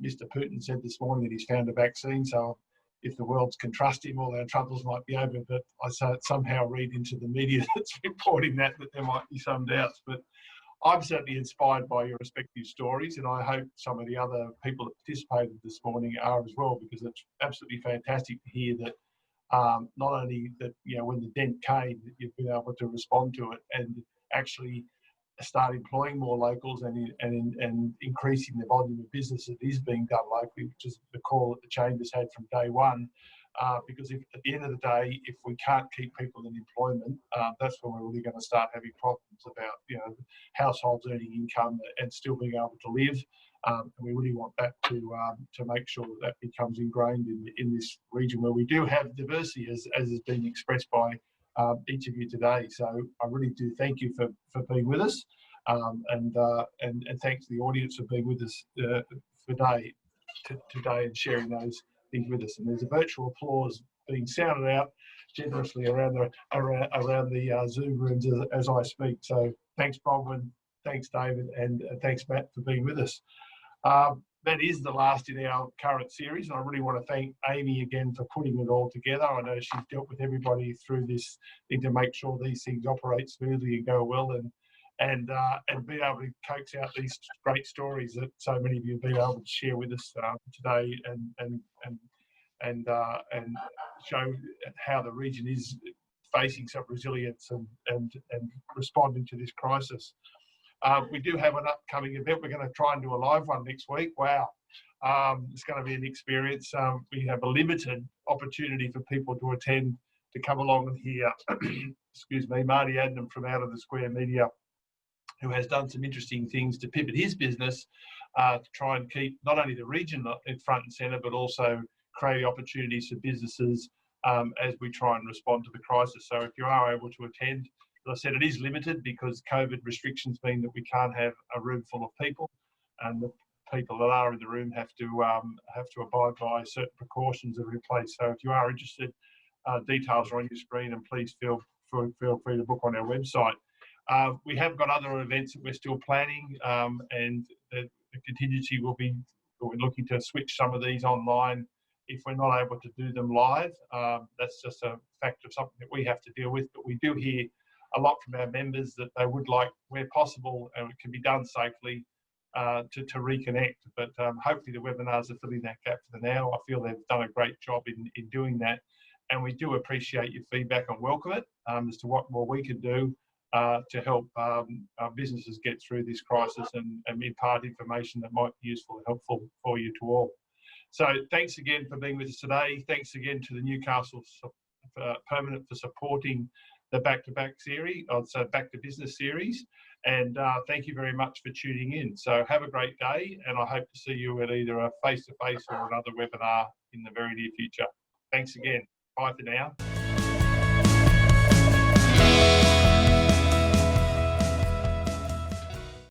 Mr. Putin said this morning that he's found a vaccine, so if the world can trust him, all our troubles might be over. But I somehow read into the media that's reporting that there might be some doubts. But I'm certainly inspired by your respective stories, and I hope some of the other people that participated this morning are as well, because it's absolutely fantastic to hear that not only that, when the dent came, that you've been able to respond to it and actually start employing more locals and increasing the volume of business that is being done locally, which is the call that the Chamber's had from day one. because if, at the end of the day, if we can't keep people in employment, that's when we're really going to start having problems about, you know, households earning income and still being able to live. And we really want that to make sure that that becomes ingrained in this region where we do have diversity, as has been expressed by each of you today. So I really do thank you for being with us, and thanks to the audience for being with us today and sharing those things with us. And there's a virtual applause being sounded out generously around the Zoom rooms as I speak. So thanks, Bronwyn, thanks, David, and thanks, Matt, for being with us. That is the last in our current series, and I really want to thank Amy again for putting it all together. I know she's dealt with everybody through this thing to make sure these things operate smoothly and go well, and be able to coax out these great stories that so many of you have been able to share with us today, and show how the region is facing some resilience and responding to this crisis. We do have an upcoming event. We're going to try and do a live one next week. Wow. It's going to be an experience. We have a limited opportunity for people to attend, to come along and hear, excuse me, Marty Adnam from Out of the Square Media, who has done some interesting things to pivot his business to try and keep not only the region in front and centre, but also create opportunities for businesses as we try and respond to the crisis. So if you are able to attend, as I said, it is limited because COVID restrictions mean that we can't have a room full of people, and the people that are in the room have to abide by certain precautions that are in place. So if you are interested, details are on your screen, and please feel free to book on our website. We have got other events that we're still planning, and the contingency will be, we're looking to switch some of these online if we're not able to do them live. That's just a fact of something that we have to deal with, but we do hear a lot from our members that they would like, where possible, and it can be done safely, to reconnect. But hopefully the webinars are filling that gap for now. I feel they've done a great job in doing that, and we do appreciate your feedback and welcome it as to what more we can do to help our businesses get through this crisis and impart information that might be useful and helpful for you to all. So thanks again for being with us today. Thanks again to the Newcastle Permanent for supporting the Back-to-Back series, so Back to Business series. And thank you very much for tuning in. So have a great day, and I hope to see you at either a face-to-face or another webinar in the very near future. Thanks again. Bye for now.